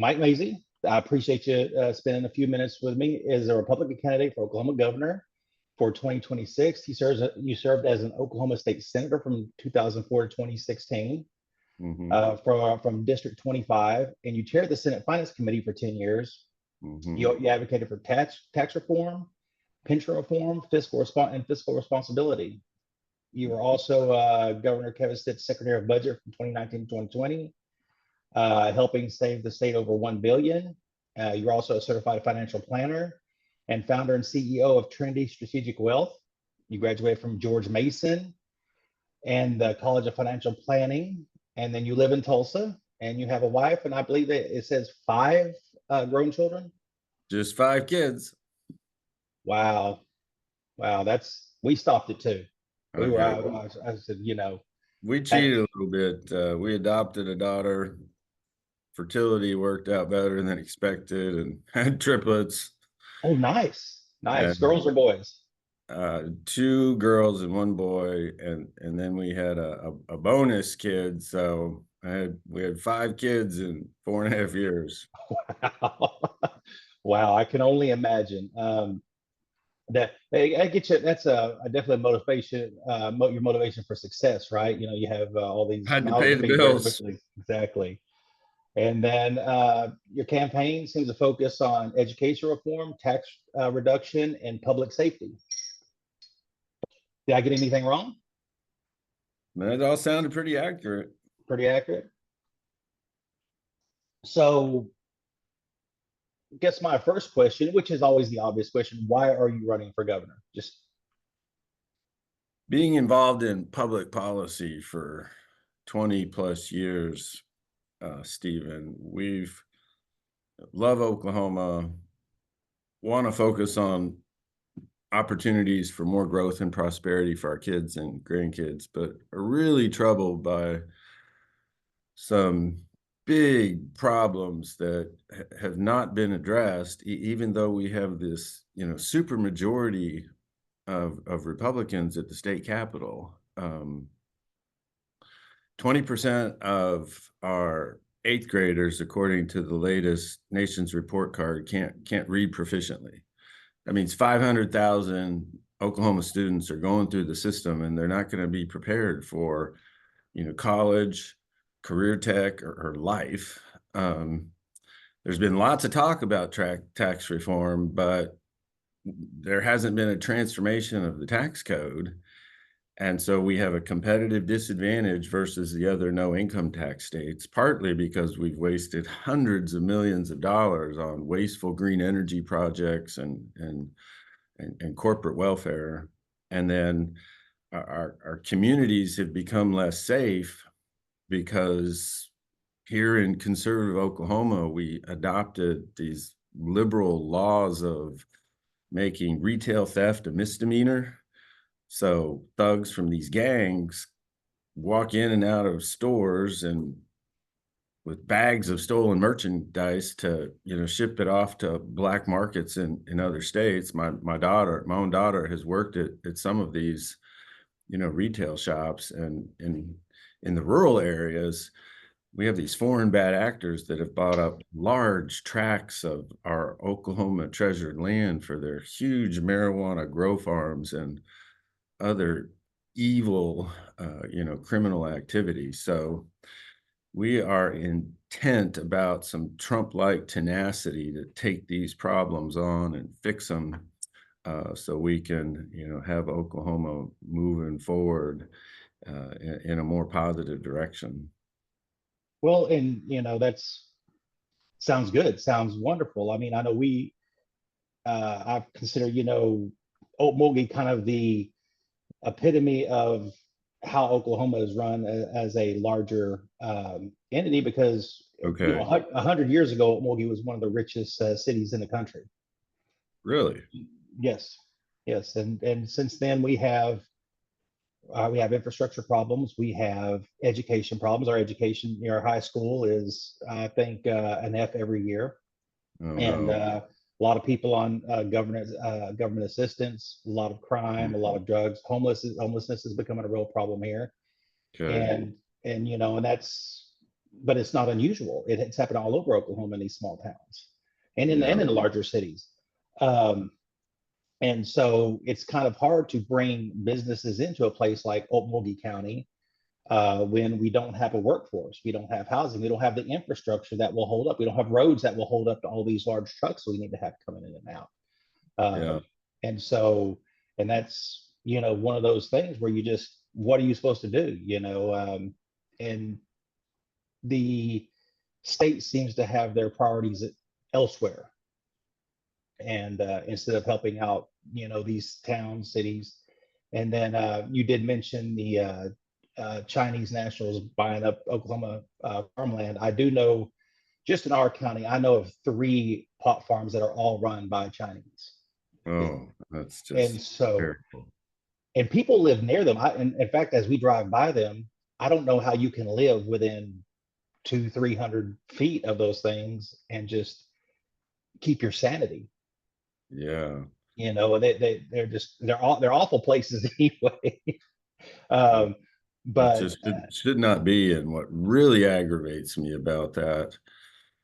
Mike Mazzei. I appreciate you spending a few minutes with me. Is a Republican candidate for Oklahoma governor for 2026. You served as an Oklahoma State Senator from 2004 to 2016 Mm-hmm. from District 25, and you chaired the Senate Finance Committee for 10 years. Mm-hmm. You advocated for tax reform, pension reform, fiscal responsibility. You were also Governor Kevin Stitt's Secretary of Budget from 2019 to 2020, helping save the state over $1 billion. You're also a certified financial planner and founder and CEO of Trinity Strategic Wealth. You graduated from George Mason and the College of Financial Planning. And then you live in Tulsa and you have a wife, and I believe that it says 5 grown children. Just 5 kids. Wow. We stopped it too. Okay. I said, we cheated a little bit. We adopted a daughter. Fertility worked out better than expected and had triplets. Oh, nice. And, girls or boys? 2 girls and 1 boy, and then we had a bonus kid. So we had 5 kids in 4.5 years. Wow, I can only imagine. That I get you. That's definitely a motivation. Your motivation for success, right? You have all these. Had to pay the bills. Exactly. And then your campaign seems to focus on education reform, tax reduction, and public safety. Did I get anything wrong? That all sounded pretty accurate. Pretty accurate. So, I guess my first question, which is always the obvious question, why are you running for governor? Just being involved in public policy for 20 plus years, Stephen. We've love Oklahoma, want to focus on opportunities for more growth and prosperity for our kids and grandkids, but are really troubled by some big problems that have not been addressed, even though we have this, super majority of Republicans at the state capitol. 20% of our 8th graders, according to the latest Nation's Report Card, can't read proficiently. That means 500,000 Oklahoma students are going through the system, and they're not going to be prepared for, college, career tech, or life. There's been lots of talk about tax reform, but there hasn't been a transformation of the tax code. And so we have a competitive disadvantage versus the other no income tax states, partly because we've wasted hundreds of millions of dollars on wasteful green energy projects and corporate welfare. And then our communities have become less safe because here in conservative Oklahoma, we adopted these liberal laws of making retail theft a misdemeanor. So thugs from these gangs walk in and out of stores and with bags of stolen merchandise to, ship it off to black markets in other states. My own daughter has worked at some of these, retail shops, and in the rural areas, we have these foreign bad actors that have bought up large tracts of our Oklahoma treasured land for their huge marijuana grow farms and other evil, criminal activity. So we are intent about some Trump-like tenacity to take these problems on and fix them, so we can, have Oklahoma moving forward in a more positive direction. well, and that's sounds good. Sounds wonderful. I mean, I know I consider Okmulgee kind of the epitome of how Oklahoma is run as a larger entity, because Okay. 100 years ago, Okmulgee was one of the richest cities in the country. Really? Yes, and since then we have infrastructure problems, we have education problems. Our education, our high school is, I think, an F every year. Oh, And no. a lot of people on government assistance, a lot of crime, a lot of drugs. Homelessness is becoming a real problem here. Okay. And and that's but it's not unusual. It's happened all over Oklahoma in these small towns and Yeah. in the larger cities. Um, and so it's kind of hard to bring businesses into a place like Okmulgee County when we don't have a workforce, we don't have housing, we don't have the infrastructure that will hold up, we don't have roads that will hold up to all these large trucks we need to have coming in and out. Yeah. And so, and that's, one of those things where you just, what are you supposed to do? And the state seems to have their priorities elsewhere. And instead of helping out, these towns, cities. And then you did mention the Chinese nationals buying up Oklahoma farmland. I do know, just in our county, I know of 3 pot farms that are all run by Chinese. Oh, that's And just so, terrible. and people live near them. In fact, as we drive by them, I don't know how you can live within 200-300 feet of those things and just keep your sanity. Yeah. They're awful places anyway. Yeah. um, It but just should not be. And what really aggravates me about that,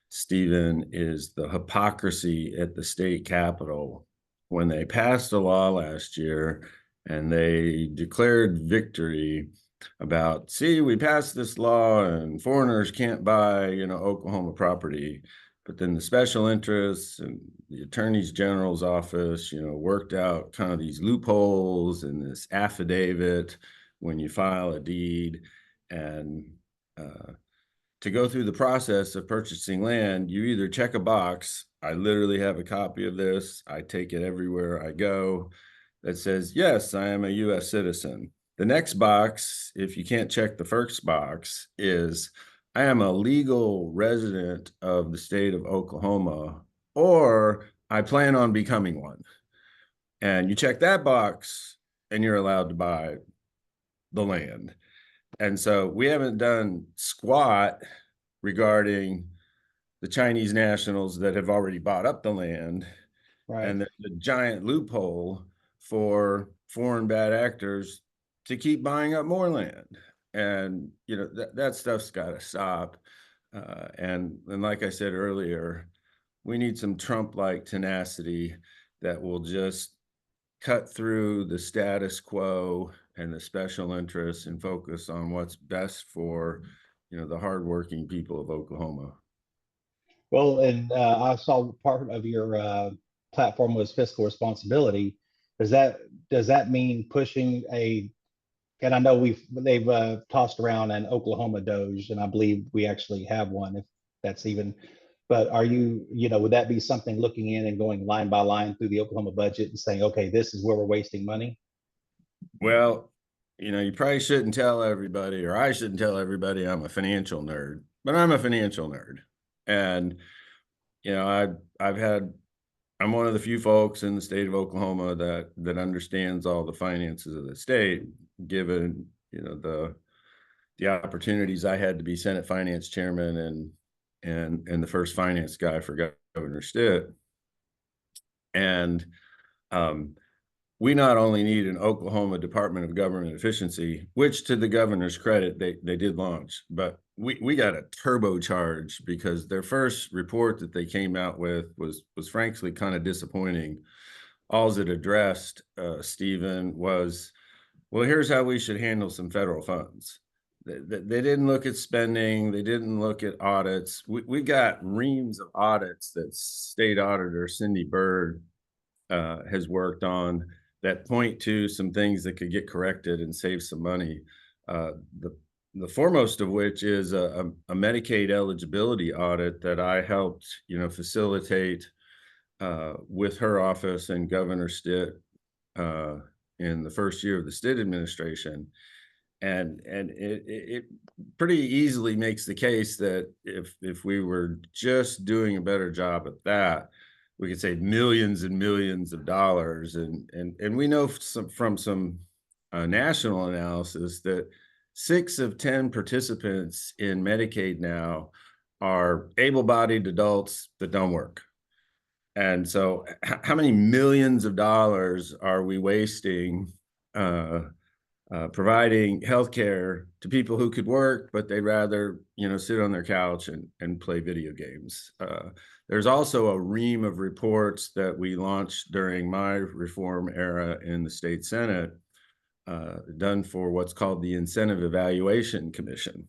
Stephen, is the hypocrisy at the state capitol when they passed a law last year and they declared victory about, see, we passed this law and foreigners can't buy, Oklahoma property. But then the special interests and the attorneys general's office, worked out kind of these loopholes in this affidavit when you file a deed. And to go through the process of purchasing land, you either check a box. I literally have a copy of this. I take it everywhere I go that says, yes, I am a US citizen. The next box, if you can't check the first box, is I am a legal resident of the state of Oklahoma, or I plan on becoming one. And you check that box and you're allowed to buy the land. And so we haven't done squat regarding the Chinese nationals that have already bought up the land. right. And there's a giant loophole for foreign bad actors to keep buying up more land. And, that stuff's got to stop. And like I said earlier, we need some Trump-like tenacity that will just cut through the status quo and the special interests and focus on what's best for, the hardworking people of Oklahoma. Well, and I saw part of your platform was fiscal responsibility. Does that does that mean pushing a? And I know they've tossed around an Oklahoma Doge, and I believe we actually have one, if that's even. But are would that be something looking in and going line by line through the Oklahoma budget and saying, okay, this is where we're wasting money? Well, you probably shouldn't tell everybody, or I shouldn't tell everybody I'm a financial nerd, but I'm a financial nerd. And, I've had, I'm one of the few folks in the state of Oklahoma that understands all the finances of the state, given, the opportunities I had to be Senate Finance Chairman and the first finance guy for Governor Stitt. And we not only need an Oklahoma Department of Government Efficiency, which to the governor's credit, they did launch, but we got a turbocharge because their first report that they came out with was frankly kind of disappointing. All it addressed, Stephen, was, well, here's how we should handle some federal funds. They didn't look at spending. They didn't look at audits. We got reams of audits that State Auditor Cindy Byrd has worked on that point to some things that could get corrected and save some money. The foremost of which is a Medicaid eligibility audit that I helped, facilitate with her office and Governor Stitt in the first year of the Stitt administration. And it pretty easily makes the case that if we were just doing a better job at that, we could save millions and millions of dollars. And we know from some national analysis that 6 of 10 participants in Medicaid now are able-bodied adults that don't work. And so how many millions of dollars are we wasting providing healthcare to people who could work, but they'd rather, sit on their couch and play video games. There's also a ream of reports that we launched during my reform era in the state Senate, done for what's called the Incentive Evaluation Commission.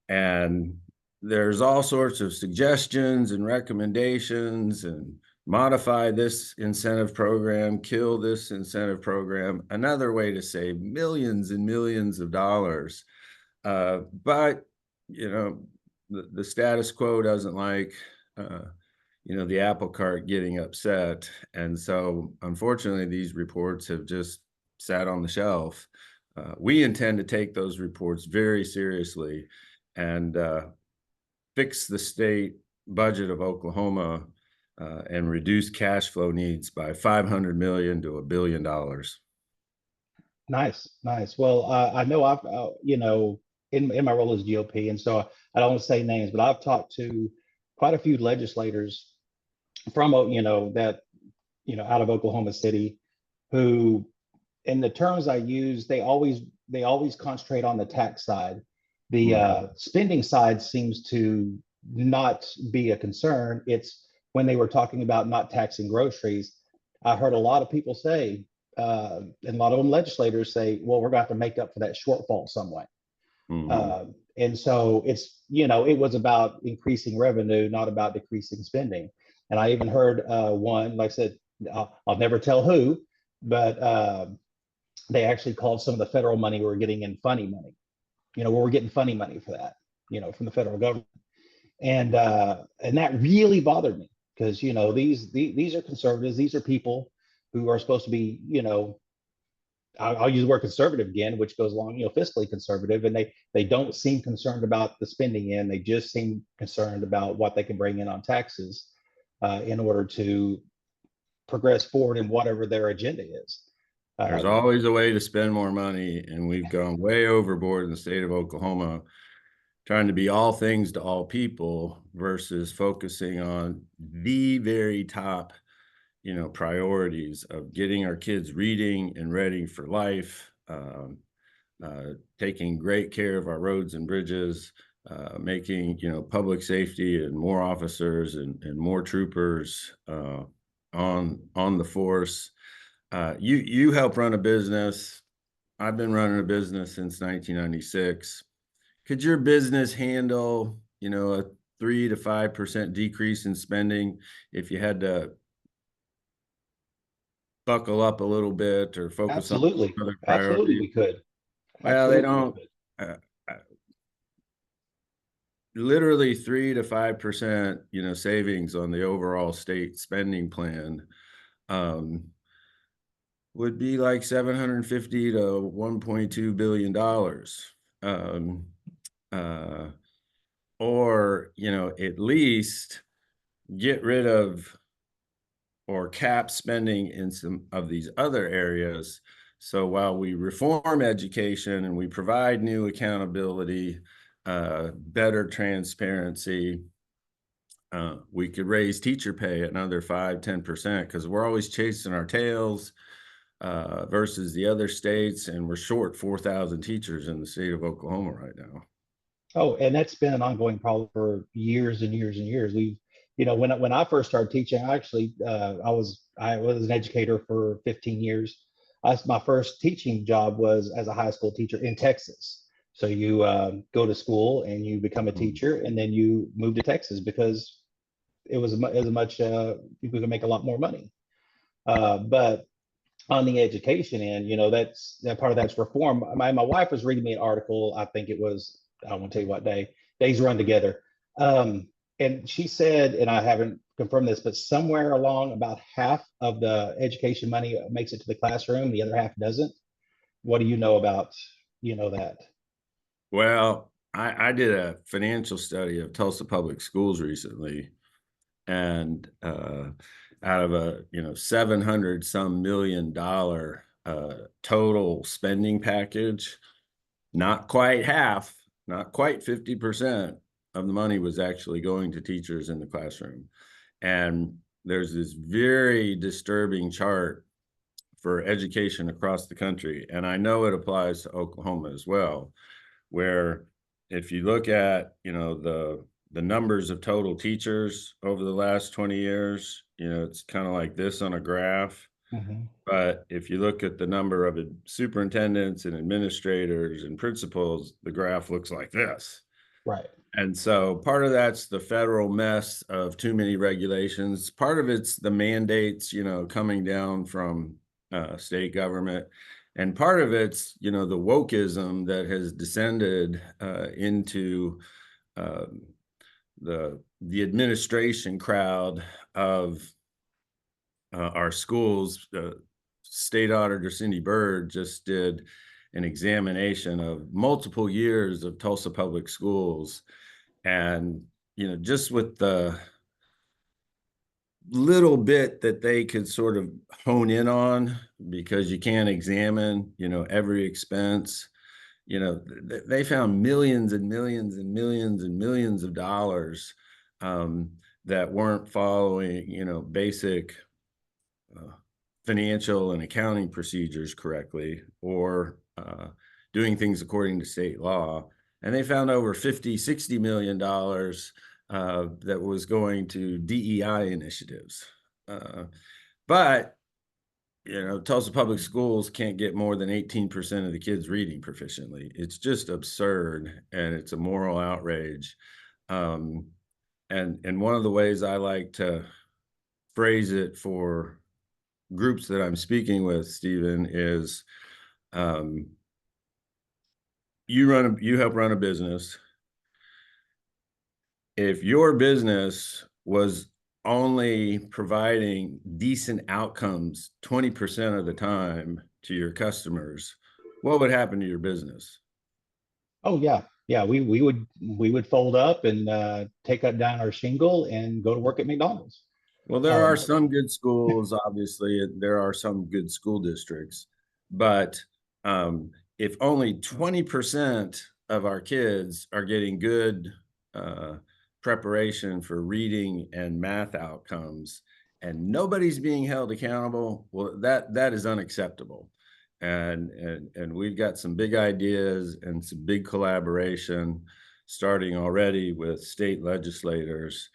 And there's all sorts of suggestions and recommendations, and modify this incentive program, kill this incentive program, another way to save millions and millions of dollars. But, the status quo doesn't like, the apple cart getting upset. And so, unfortunately, these reports have just sat on the shelf. We intend to take those reports very seriously and fix the state budget of Oklahoma and reduce cash flow needs by $500 million to $1 billion. Nice, nice. Well, I know I've, in my role as GOP, and so I don't want to say names, but I've talked to quite a few legislators from, out of Oklahoma City, who, in the terms I use, they always concentrate on the tax side. The spending side seems to not be a concern. It's when they were talking about not taxing groceries. I heard a lot of people say, and a lot of them legislators say, well, we're going to have to make up for that shortfall some way. And so it was about increasing revenue, not about decreasing spending. And I even heard one, like I said, I'll never tell who, but they actually called some of the federal money we were getting in funny money. We're getting funny money for that, from the federal government. And that really bothered me because, these are conservatives. These are people who are supposed to be, I'll use the word conservative again, which goes along, fiscally conservative, and they don't seem concerned about the spending end. They just seem concerned about what they can bring in on taxes in order to progress forward in whatever their agenda is. There's always a way to spend more money, and we've gone way overboard in the state of Oklahoma, trying to be all things to all people versus focusing on the very top priorities of getting our kids reading and ready for life, taking great care of our roads and bridges, making, public safety and more officers and more troopers on the force. You help run a business. I've been running a business since 1996. Could your business handle, a 3 to 5% decrease in spending if you had to buckle up a little bit or focus Absolutely. on other Absolutely, priorities? we could. Well, they Absolutely. don't. Literally 3 to 5%, savings on the overall state spending plan would be like $750 to $1.2 billion. Or, at least get rid of or cap spending in some of these other areas. So while we reform education and we provide new accountability, better transparency, we could raise teacher pay another 5-10% because we're always chasing our tails versus the other states, and we're short 4,000 teachers in the state of Oklahoma right now. Oh, and that's been an ongoing problem for years and years and years. When I first started teaching, I was an educator for 15 years. My first teaching job was as a high school teacher in Texas. So you go to school and you become a teacher, and then you move to Texas because it was much you could make a lot more money. But on the education end, that part of that's reform. My wife was reading me an article. I think it was, I won't tell you what day. Days run together. And she said, and I haven't confirmed this, but somewhere along about half of the education money makes it to the classroom, the other half doesn't. What do you know about, that? Well, I did a financial study of Tulsa Public Schools recently, and out of a 700 some million dollar total spending package, not quite half, not quite 50% of the money was actually going to teachers in the classroom. And there's this very disturbing chart for education across the country. And I know it applies to Oklahoma as well, where if you look at, the numbers of total teachers over the last 20 years, it's kind of like this on a graph. Mhm. But if you look at the number of superintendents and administrators and principals, the graph looks like this. Right. And so part of that's the federal mess of too many regulations. Part of it's the mandates, coming down from state government. And part of it's, the wokeism that has descended into um, the administration crowd of our schools. State Auditor Cindy Bird just did an examination of multiple years of Tulsa Public Schools. And, just with the little bit that they could sort of hone in on, because you can't examine, every expense, they found millions and millions and millions and millions of dollars that weren't following, basic financial and accounting procedures correctly, or doing things according to state law. And they found over $50–60 million that was going to DEI initiatives. But Tulsa Public Schools can't get more than 18% of the kids reading proficiently. It's just absurd, and it's a moral outrage. And one of the ways I like to phrase it for groups that I'm speaking with, Stephen, is you help run a business. If your business was only providing decent outcomes 20% of the time to your customers, what would happen to your business? Oh yeah, yeah. We would fold up and take up down our shingle and go to work at McDonald's. Well, there are Um, some good schools, obviously, there are some good school districts, but if only 20% of our kids are getting good uh, preparation for reading and math outcomes, and nobody's being held accountable, well, that is unacceptable. And we've got some big ideas and some big collaboration starting already with state legislators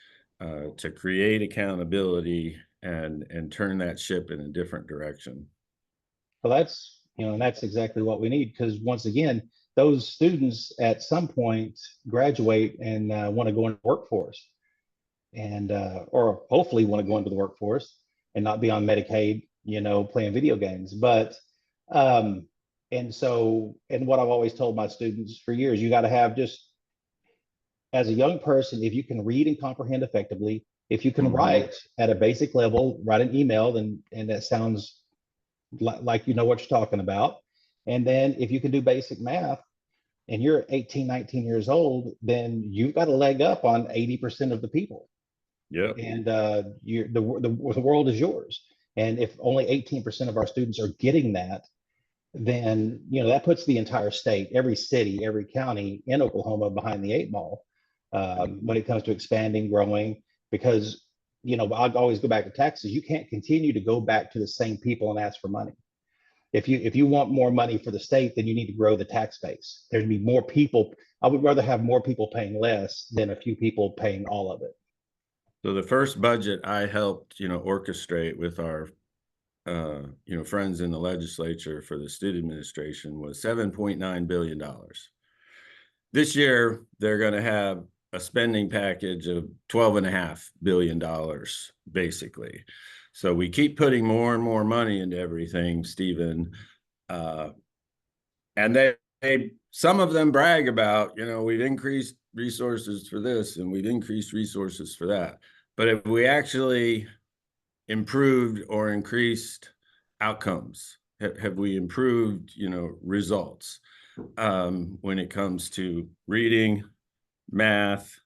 to create accountability and turn that ship in a different direction. well, and that's exactly what we need, because once again, those students at some point graduate and want to go into the workforce, and or hopefully want to go into the workforce and not be on Medicaid, playing video games. But um, and what I've always told my students for years, you got to have, just as a young person, if you can read and comprehend effectively, if you can Mhm. write at a basic level, write an email, then and that sounds like you know what you're talking about. And then if you can do basic math and you're 18, 19 years old, then you've got a leg up on 80% of the people. Yep. And the world is yours. And if only 18% of our students are getting that, then that puts the entire state, every city, every county in Oklahoma behind the eight ball when it comes to expanding, growing. Because I'll always go back to taxes. You can't continue to go back to the same people and ask for money. If you want more money for the state, then you need to grow the tax base. There'd be more people. I would rather have more people paying less than a few people paying all of it. So the first budget I helped, orchestrate with our, friends in the legislature for the state administration was $7.9 billion. This year, they're going to have a spending package of $12.5 billion, basically. So we keep putting more and more money into everything, Stephen. Uh, and some of them brag about, we've increased resources for this and we've increased resources for that. But if we actually improved or increased outcomes, have we improved, results when it comes to reading, math,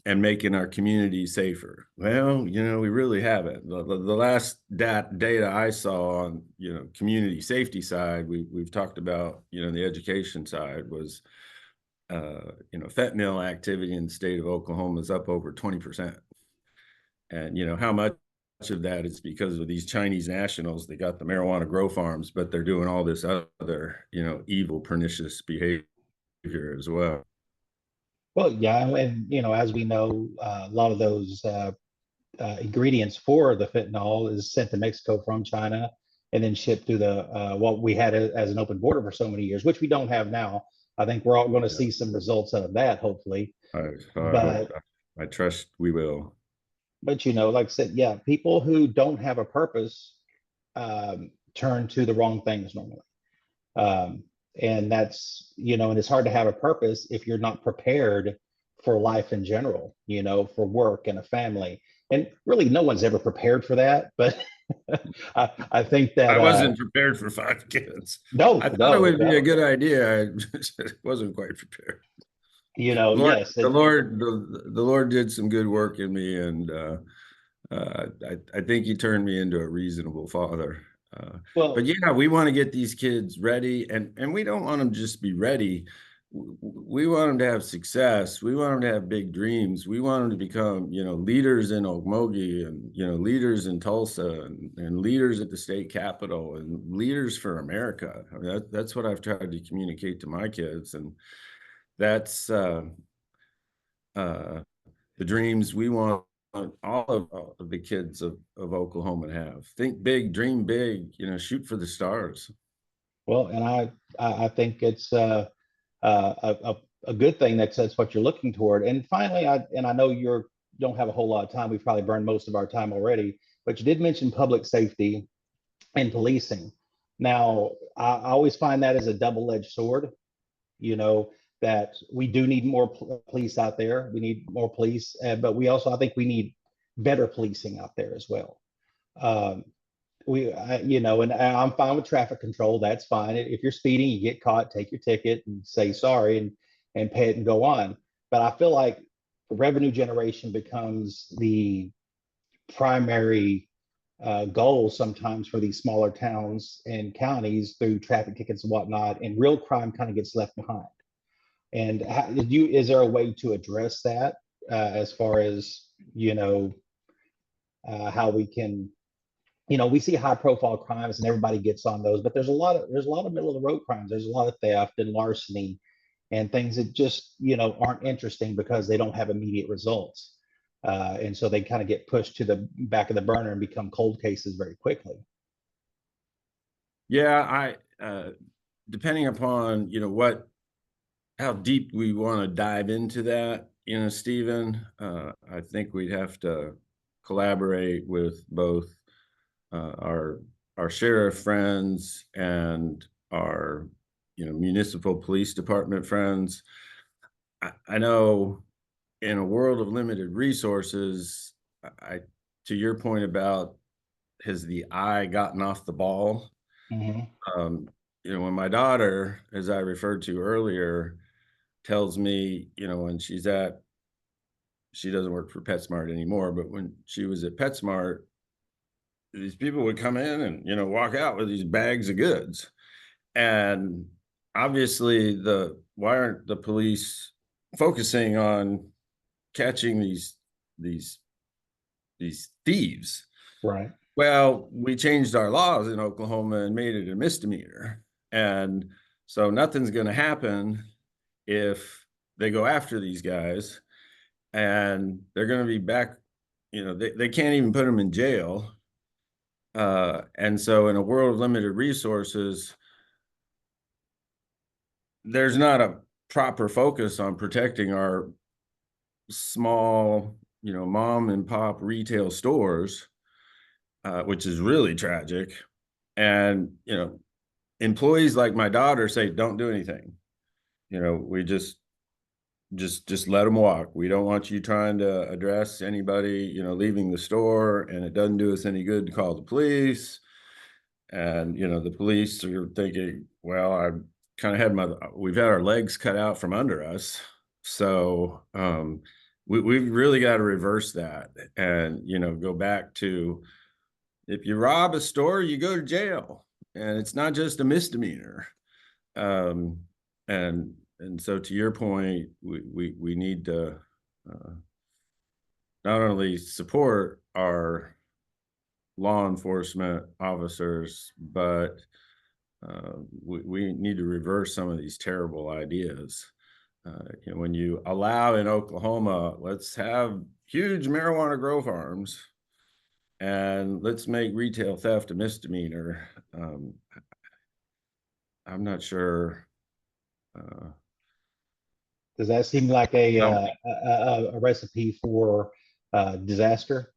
and making our community safer? Well, we really haven't. The last data I saw on, community safety side, we've talked about, the education side was, fentanyl activity in the state of Oklahoma is up over 20%. And, how much of that is because of these Chinese nationals. They got the marijuana grow farms, but they're doing all this other, evil, pernicious behavior as well. Well, yeah, and as we know, a lot of those ingredients for the fentanyl is sent to Mexico from China and then shipped through the what we had as an open border for so many years, which we don't have now. I think we're all going to Yeah. see some results out of that, hopefully. I hope, But I trust we will. like I said, yeah, people who don't have a purpose turn to the wrong things normally. Um, and that's, and it's hard to have a purpose if you're not prepared for life in general, for work and a family. And really, no one's ever prepared for that. But I think that, I wasn't prepared for 5 kids. no, I thought it no, would be a no, good idea. I wasn't quite prepared. Lord, yes. the Lord did some good work in me, and I think He turned me into a reasonable father. But Well, yeah, we want to get these kids ready, and we don't want them just be ready. We want them to have success. We want them to have big dreams. We want them to become, leaders in Okmulgee, and leaders in Tulsa, and leaders at the state capitol, and leaders for America. I mean, that's what I've tried to communicate to my kids, and that's uh, the dreams we want all of the kids of Oklahoma to have. Think big, dream big, shoot for the stars. well, and I think it's a good thing that's what you're looking toward. And finally, I know you don't have a whole lot of time. We've probably burned most of our time already, but you did mention public safety and policing. Now, I always find that as a double-edged sword, you know, that we do need more police out there. We need more police, but we also, I think we need better policing out there as well. Um, and I'm fine with traffic control. That's fine. If you're speeding, you get caught, take your ticket and say sorry and pay it and go on. But I feel like revenue generation becomes the primary goal sometimes for these smaller towns and counties through traffic tickets and whatnot, and real crime kind of gets left behind. And is there a way to address that as far as how we can we see high profile crimes and everybody gets on those, but there's a lot of middle of the road crimes. There's a lot of theft and larceny and things that just aren't interesting because they don't have immediate results. And so they kind of get pushed to the back of the burner and become cold cases very quickly. Yeah, depending upon, how deep we want to dive into that, Stephen, I think we'd have to collaborate with both our sheriff friends and our, municipal police department friends. I know in a world of limited resources, I to your point about has the eye gotten off the ball? Mm-hmm. Um, when my daughter, as I referred to earlier, tells me, when she doesn't work for PetSmart anymore, but when she was at PetSmart, these people would come in and, walk out with these bags of goods. And obviously why aren't the police focusing on catching these thieves? Right. Well, we changed our laws in Oklahoma and made it a misdemeanor. And so nothing's going to happen if they go after these guys, and they're going to be back. They can't even put them in jail. And so in a world of limited resources, there's not a proper focus on protecting our small, mom and pop retail stores, which is really tragic. And, employees like my daughter say, don't do anything. We just let them walk. We don't want you trying to address anybody, leaving the store, and it doesn't do us any good to call the police. And, the police are thinking, well, we've had our legs cut out from under us. So, we've really got to reverse that and, go back to, if you rob a store, you go to jail, and it's not just a misdemeanor. Um, and so to your point, we need to not only support our law enforcement officers, but we need to reverse some of these terrible ideas. When you allow in Oklahoma, let's have huge marijuana grow farms and let's make retail theft a misdemeanor. I'm not sure. Does that seem like a No, a recipe for disaster?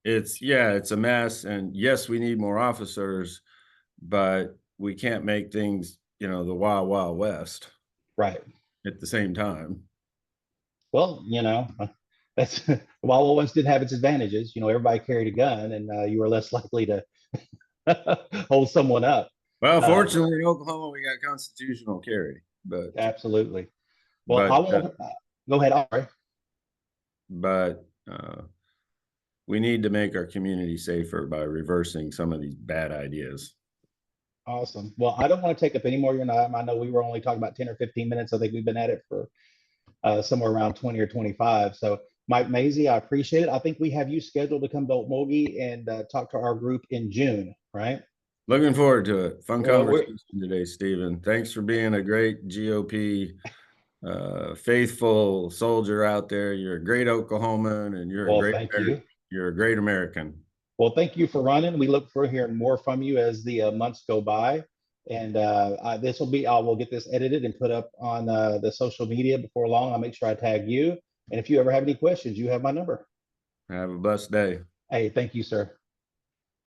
it's a mess, and yes, we need more officers, but we can't make things, the wild, wild west Right. at the same time. Well, that's while once did have its advantages. Everybody carried a gun, and you were less likely to hold someone up. Well, Uh, fortunately, in Oklahoma, we got constitutional carry, but Absolutely. Well, I but uh, won't. Go ahead. All right. but we need to make our community safer by reversing some of these bad ideas. Awesome. Well, I don't want to take up any more of your time. I know we were only talking about 10 or 15 minutes. I think we've been at it for somewhere around 20 or 25. So, Mike Mazzei, I appreciate it. I think we have you scheduled to come to Okmulgee and talk to our group in June, right? Looking forward to it. Fun Well, conversation today, Stephen. Thanks for being a great GOP faithful soldier out there. You're a great Oklahoman, and well, thank you. you're a great American. Well, thank you for running. We look forward to hearing more from you as the months go by. And this will be, I will get this edited and put up on the social media before long. I'll make sure I tag you. And if you ever have any questions, you have my number. Have a blessed day. Hey, thank you, sir.